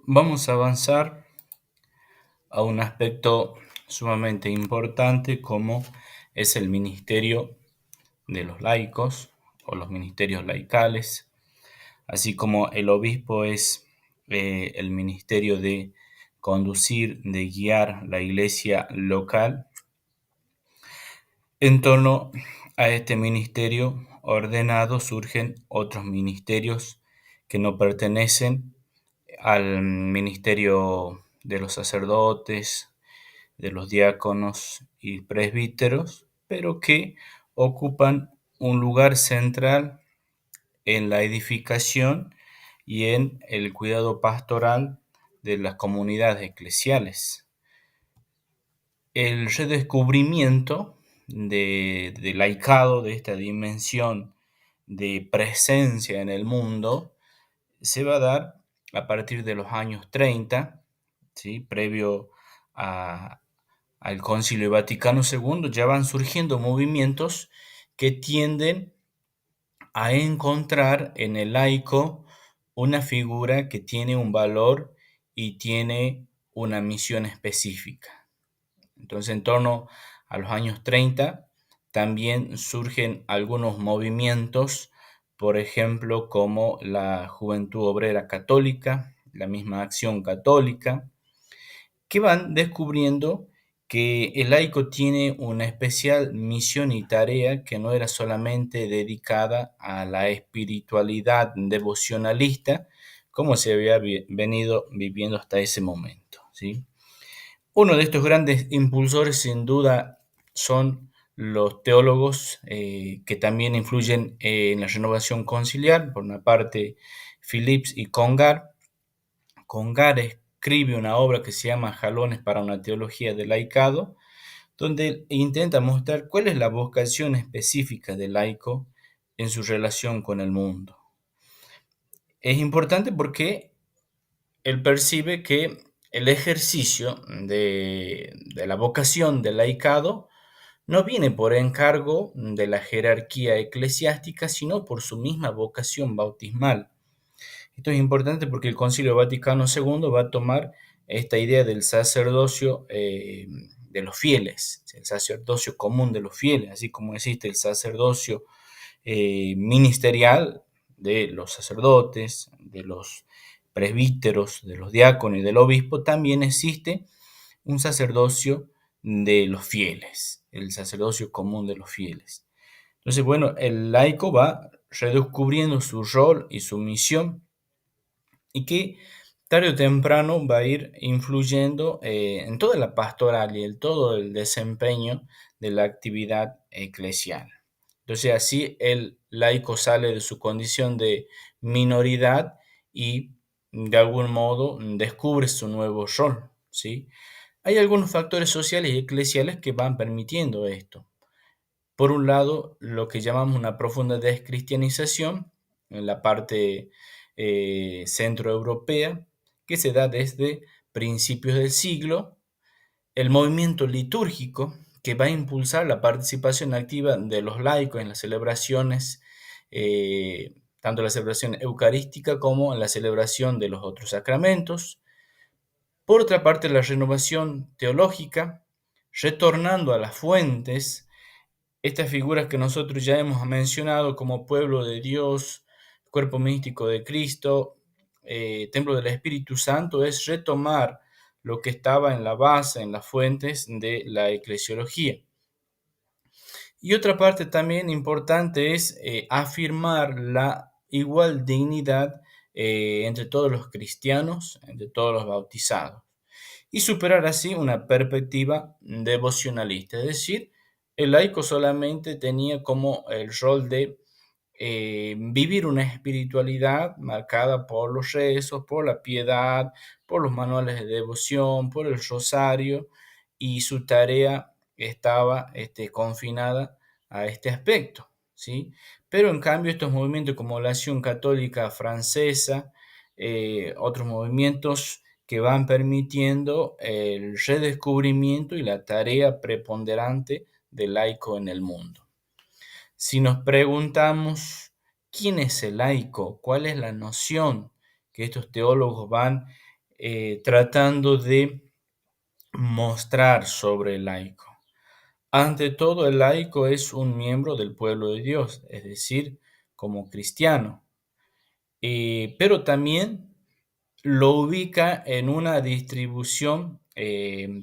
Vamos a avanzar a un aspecto sumamente importante como es el ministerio de los laicos o los ministerios laicales, así como el obispo es el ministerio de conducir, de guiar la iglesia local. En torno a este ministerio ordenado surgen otros ministerios que no pertenecen al ministerio de los sacerdotes, de los diáconos y presbíteros, pero que ocupan un lugar central en la edificación y en el cuidado pastoral de las comunidades eclesiales. El redescubrimiento del laicado, de esta dimensión de presencia en el mundo, se va a dar a partir de los años 30, ¿sí? Previo a, al Concilio Vaticano II, ya van surgiendo movimientos que tienden a encontrar en el laico una figura que tiene un valor y tiene una misión específica. Entonces, en torno a los años 30, también surgen algunos movimientos, por ejemplo, como la Juventud Obrera Católica, la misma Acción Católica, que van descubriendo que el laico tiene una especial misión y tarea que no era solamente dedicada a la espiritualidad devocionalista, como se había venido viviendo hasta ese momento, ¿sí? Uno de estos grandes impulsores, sin duda, son los teólogos que también influyen en la renovación conciliar, por una parte Phillips y Congar. Congar escribe una obra que se llama Jalones para una teología del laicado, donde intenta mostrar cuál es la vocación específica del laico en su relación con el mundo. Es importante porque él percibe que el ejercicio de la vocación del laicado no viene por encargo de la jerarquía eclesiástica, sino por su misma vocación bautismal. Esto es importante porque el Concilio Vaticano II va a tomar esta idea del sacerdocio de los fieles, el sacerdocio común de los fieles, así como existe el sacerdocio ministerial de los sacerdotes, de los presbíteros, de los diáconos y del obispo, también existe un sacerdocio de los fieles, el sacerdocio común de los fieles. Entonces, bueno, el laico va redescubriendo su rol y su misión y que tarde o temprano va a ir influyendo en toda la pastoral y en todo el desempeño de la actividad eclesial. Entonces así el laico sale de su condición de minoridad y de algún modo descubre su nuevo rol, ¿sí? Hay algunos factores sociales y eclesiales que van permitiendo esto. Por un lado, lo que llamamos una profunda descristianización en la parte centroeuropea, que se da desde principios del siglo, el movimiento litúrgico, que va a impulsar la participación activa de los laicos en las celebraciones, tanto la celebración eucarística como en la celebración de los otros sacramentos. Por otra parte, la renovación teológica, retornando a las fuentes, estas figuras que nosotros ya hemos mencionado como pueblo de Dios, cuerpo místico de Cristo, templo del Espíritu Santo, es retomar lo que estaba en la base, en las fuentes de la eclesiología. Y otra parte también importante es afirmar la igual dignidad entre todos los cristianos, entre todos los bautizados y superar así una perspectiva devocionalista, es decir, el laico solamente tenía como el rol de vivir una espiritualidad marcada por los rezos, por la piedad, por los manuales de devoción, por el rosario, y su tarea estaba confinada a este aspecto, ¿sí? Pero en cambio estos movimientos como la Acción Católica Francesa, otros movimientos que van permitiendo el redescubrimiento y la tarea preponderante del laico en el mundo. Si nos preguntamos quién es el laico, cuál es la noción que estos teólogos van tratando de mostrar sobre el laico. Ante todo, el laico es un miembro del pueblo de Dios, es decir, como cristiano, pero también lo ubica en una distribución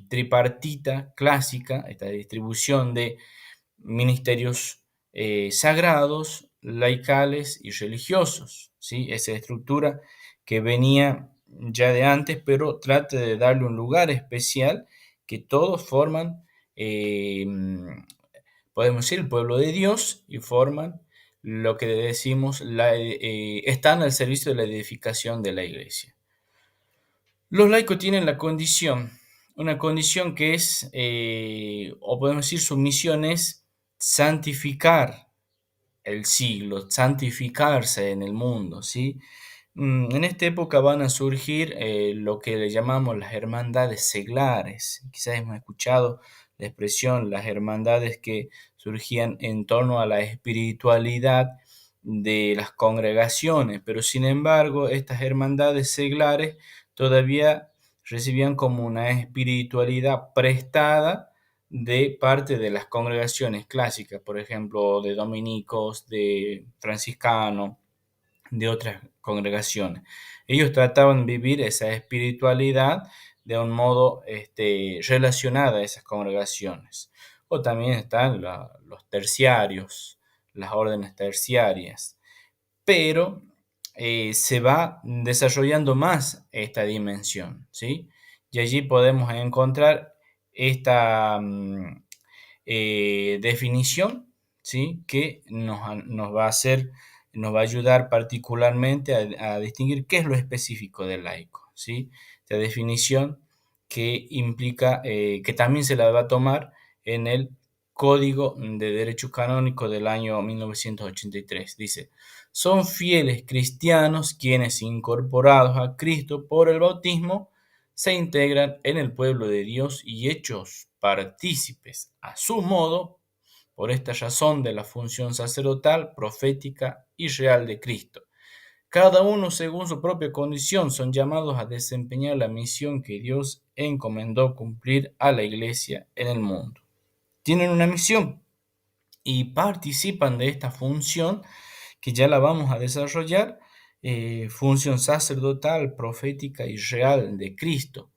tripartita clásica, esta distribución de ministerios sagrados, laicales y religiosos, ¿sí? Esa estructura que venía ya de antes, pero trata de darle un lugar especial que todos forman, eh, podemos decir, el pueblo de Dios y forman lo que decimos, están al servicio de la edificación de la iglesia. Los laicos tienen la condición, una condición que es, o podemos decir, su misión es santificar el siglo, santificarse en el mundo, ¿sí? En esta época van a surgir lo que le llamamos las hermandades seglares. Quizás hemos escuchado la expresión, las hermandades que surgían en torno a la espiritualidad de las congregaciones, pero sin embargo estas hermandades seglares todavía recibían como una espiritualidad prestada de parte de las congregaciones clásicas, por ejemplo, de dominicos, de franciscanos, de otras congregaciones. Ellos trataban de vivir esa espiritualidad de un modo relacionada a esas congregaciones. O también están los terciarios, las órdenes terciarias. Pero se va desarrollando más esta dimensión, ¿sí? Y allí podemos encontrar esta definición, ¿sí? Que nos va a hacer, nos va a ayudar particularmente a distinguir qué es lo específico del laico, ¿sí? Esta definición que implica, que también se la va a tomar en el Código de Derecho Canónico del año 1983. Dice, son fieles cristianos quienes, incorporados a Cristo por el bautismo, se integran en el pueblo de Dios y hechos partícipes a su modo, por esta razón, de la función sacerdotal, profética y real de Cristo. Cada uno según su propia condición son llamados a desempeñar la misión que Dios encomendó cumplir a la iglesia en el mundo. Tienen una misión y participan de esta función que ya la vamos a desarrollar, función sacerdotal, profética y real de Cristo.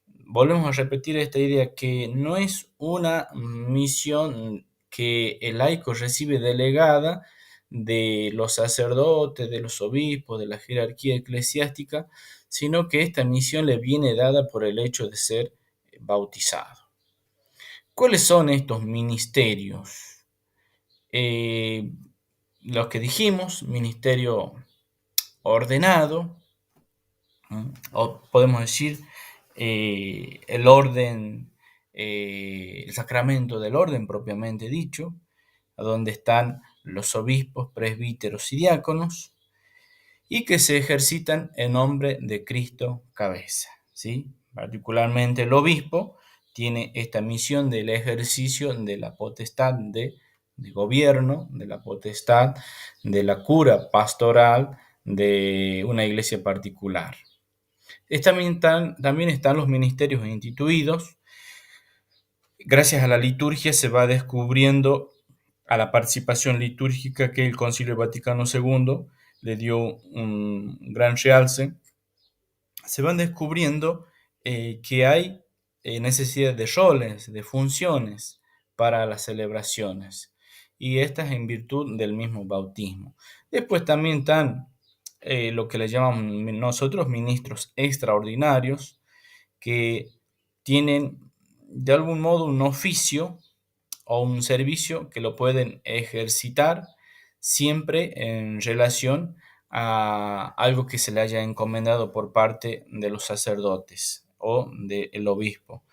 Volvemos a repetir esta idea que no es una misión que el laico recibe delegada de los sacerdotes, de los obispos, de la jerarquía eclesiástica, sino que esta misión le viene dada por el hecho de ser bautizado. ¿Cuáles son estos ministerios? Los que dijimos, ministerio ordenado, o podemos decir el orden, el sacramento del orden propiamente dicho, a donde están los obispos, presbíteros y diáconos, y que se ejercitan en nombre de Cristo cabeza, ¿sí? Particularmente el obispo tiene esta misión del ejercicio de la potestad de gobierno, de la potestad de la cura pastoral de una iglesia particular. También están los ministerios instituidos. Gracias a la liturgia se va descubriendo, a la participación litúrgica, que el Concilio Vaticano II le dio un gran realce. Se van descubriendo que hay necesidad de roles, de funciones para las celebraciones, y estas en virtud del mismo bautismo. Después también están lo que le llamamos nosotros ministros extraordinarios, que tienen de algún modo un oficio o un servicio que lo pueden ejercitar siempre en relación a algo que se le haya encomendado por parte de los sacerdotes o del obispo.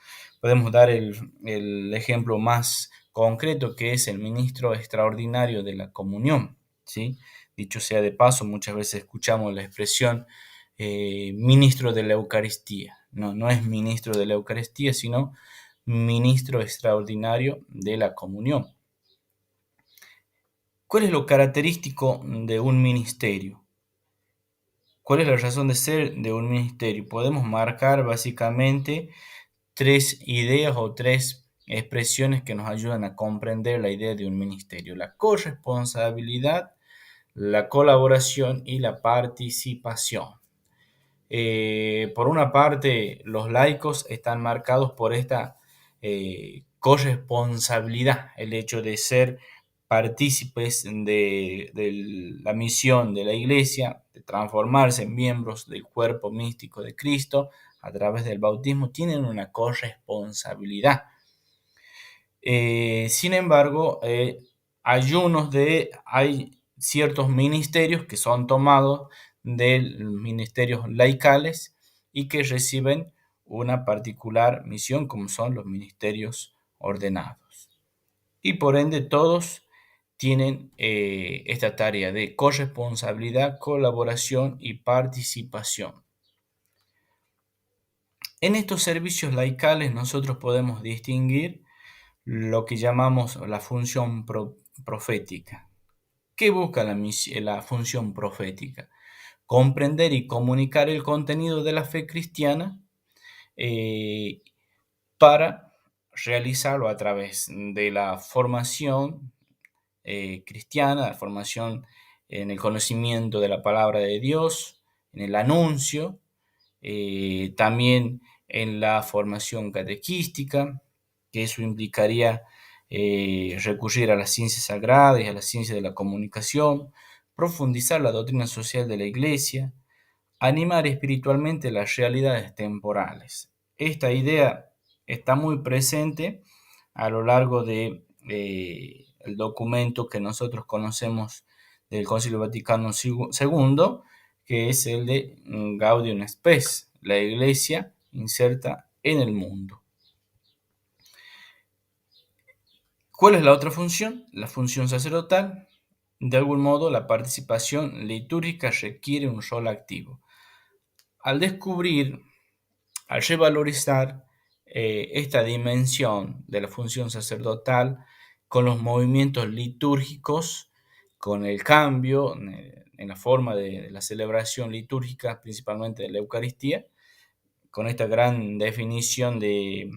Podemos dar el ejemplo más concreto, que es el ministro extraordinario de la comunión, ¿sí? Dicho sea de paso, muchas veces escuchamos la expresión ministro de la Eucaristía. No, no es ministro de la Eucaristía, sino ministro extraordinario de la comunión. ¿Cuál es lo característico de un ministerio? ¿Cuál es la razón de ser de un ministerio? Podemos marcar básicamente tres ideas o tres expresiones que nos ayudan a comprender la idea de un ministerio: la corresponsabilidad, la colaboración y la participación. Por una parte, los laicos están marcados por esta corresponsabilidad, el hecho de ser partícipes de la misión de la Iglesia, de transformarse en miembros del cuerpo místico de Cristo a través del bautismo, tienen una corresponsabilidad. Sin embargo, hay ciertos ministerios que son tomados de ministerios laicales y que reciben una particular misión, como son los ministerios ordenados. Y por ende todos tienen esta tarea de corresponsabilidad, colaboración y participación. En estos servicios laicales nosotros podemos distinguir lo que llamamos la función profética. ¿Qué busca la función profética? Comprender y comunicar el contenido de la fe cristiana eh, para realizarlo a través de la formación cristiana, la formación en el conocimiento de la palabra de Dios, en el anuncio, también en la formación catequística, que eso implicaría recurrir a las ciencias sagradas y a la ciencia de la comunicación, profundizar la doctrina social de la Iglesia, animar espiritualmente las realidades temporales. Esta idea está muy presente a lo largo de el documento que nosotros conocemos del Concilio Vaticano II, que es el de Gaudium Spes, la Iglesia inserta en el mundo. ¿Cuál es la otra función? La función sacerdotal. De algún modo, la participación litúrgica requiere un rol activo. Al descubrir, al revalorizar esta dimensión de la función sacerdotal con los movimientos litúrgicos, con el cambio en la forma de la celebración litúrgica, principalmente de la Eucaristía, con esta gran definición de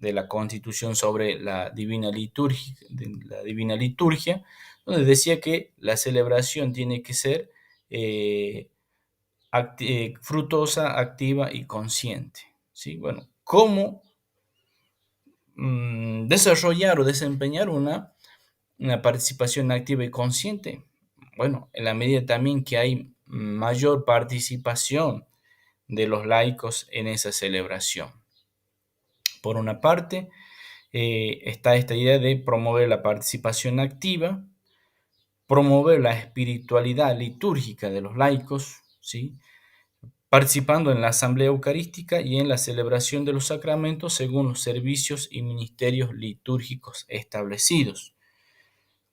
la Constitución sobre la divina liturgia, donde decía que la celebración tiene que ser frutosa, activa y consciente. ¿Sí? Bueno, ¿cómo desarrollar o desempeñar una participación activa y consciente? Bueno, en la medida también que hay mayor participación de los laicos en esa celebración. Por una parte, está esta idea de promover la participación activa, promover la espiritualidad litúrgica de los laicos, ¿sí? Participando en la asamblea eucarística y en la celebración de los sacramentos según los servicios y ministerios litúrgicos establecidos.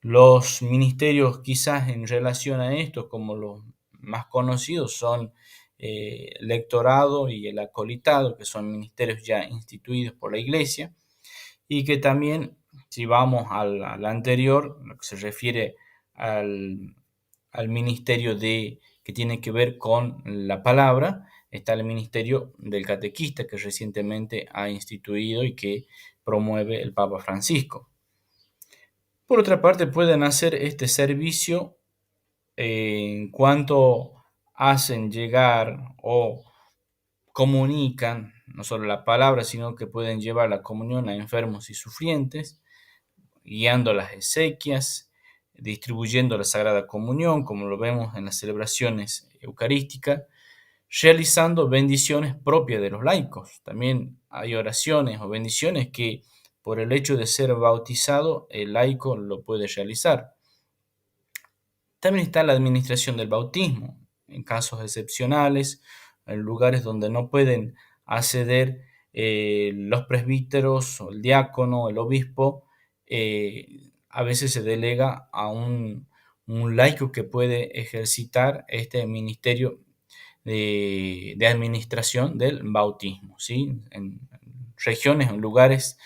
Los ministerios quizás en relación a esto, como los más conocidos, son el lectorado y el acolitado, que son ministerios ya instituidos por la Iglesia, y que también, si vamos al anterior, lo que se refiere al ministerio que tiene que ver con la palabra, está el ministerio del catequista que recientemente ha instituido y que promueve el Papa Francisco. Por otra parte, pueden hacer este servicio en cuanto hacen llegar o comunican no solo la palabra, sino que pueden llevar la comunión a enfermos y sufrientes, guiando las exequias, distribuyendo la Sagrada Comunión, como lo vemos en las celebraciones eucarísticas, realizando bendiciones propias de los laicos. También hay oraciones o bendiciones que por el hecho de ser bautizado, el laico lo puede realizar. También está la administración del bautismo, en casos excepcionales, en lugares donde no pueden acceder los presbíteros o el diácono, el obispo, a veces se delega a un laico que puede ejercitar este ministerio de administración del bautismo, ¿sí? En regiones, en lugares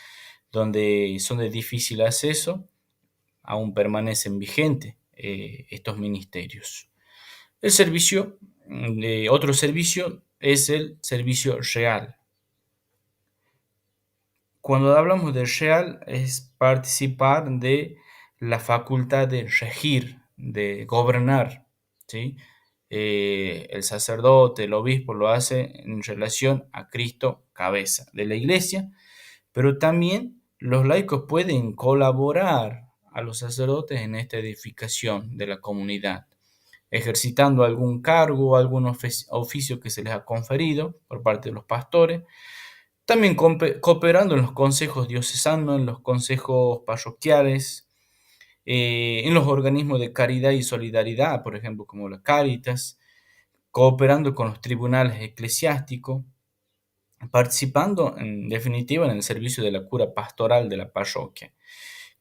donde son de difícil acceso, aún permanecen vigentes estos ministerios. El servicio otro servicio es el servicio real. Cuando hablamos de real es participar de la facultad de regir, de gobernar, ¿sí? El sacerdote, el obispo lo hace en relación a Cristo, cabeza de la iglesia, pero también los laicos pueden colaborar a los sacerdotes en esta edificación de la comunidad, ejercitando algún cargo o algún oficio que se les ha conferido por parte de los pastores, también cooperando en los consejos diocesanos, en los consejos parroquiales, en los organismos de caridad y solidaridad, por ejemplo, como la Cáritas, cooperando con los tribunales eclesiásticos, participando en definitiva en el servicio de la cura pastoral de la parroquia,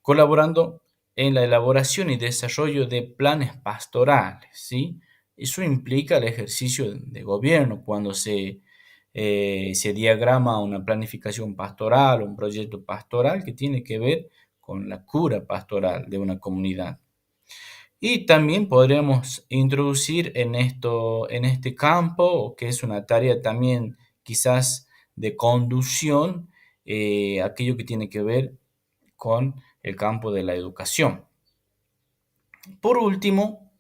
colaborando en la elaboración y desarrollo de planes pastorales, ¿sí? Eso implica el ejercicio de gobierno cuando se diagrama una planificación pastoral, un proyecto pastoral que tiene que ver con la cura pastoral de una comunidad. Y también podríamos introducir en este campo, que es una tarea también quizás de conducción, aquello que tiene que ver con el campo de la educación. Por último,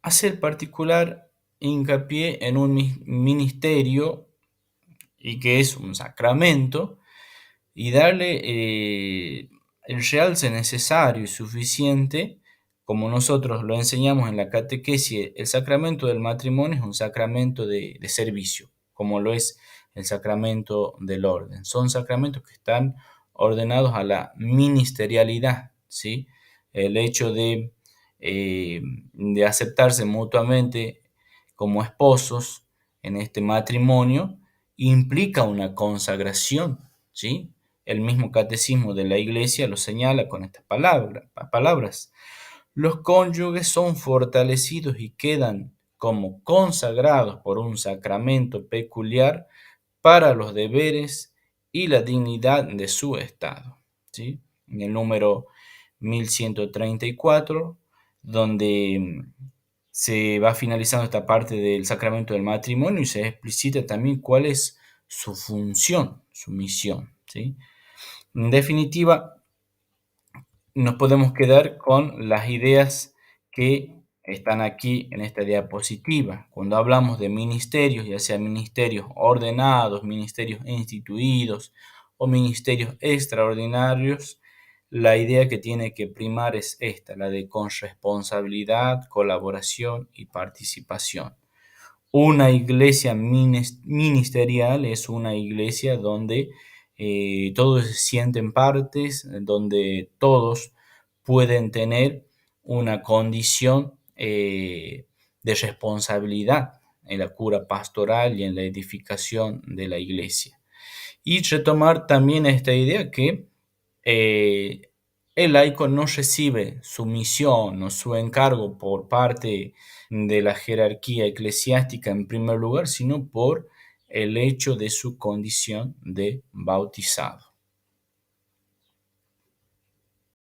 hacer particular hincapié en un ministerio y que es un sacramento y darle el realce necesario y suficiente, como nosotros lo enseñamos en la catequesis. El sacramento del matrimonio es un sacramento de servicio, como lo es el sacramento del orden. Son sacramentos que están ordenados a la ministerialidad, ¿sí? El hecho de aceptarse mutuamente como esposos en este matrimonio implica una consagración, ¿sí? El mismo catecismo de la Iglesia lo señala con estas palabras. Los cónyuges son fortalecidos y quedan como consagrados por un sacramento peculiar para los deberes y la dignidad de su estado, ¿sí? En el número 1134, donde se va finalizando esta parte del sacramento del matrimonio y se explicita también cuál es su función, su misión, ¿sí? En definitiva, nos podemos quedar con las ideas que están aquí en esta diapositiva. Cuando hablamos de ministerios, ya sea ministerios ordenados, ministerios instituidos o ministerios extraordinarios, la idea que tiene que primar es esta, la de corresponsabilidad, colaboración y participación. Una iglesia ministerial es una iglesia donde todos se sienten partes, donde todos pueden tener una condición de responsabilidad en la cura pastoral y en la edificación de la iglesia. Y retomar también esta idea que eh, el laico no recibe su misión o su encargo por parte de la jerarquía eclesiástica en primer lugar, sino por el hecho de su condición de bautizado.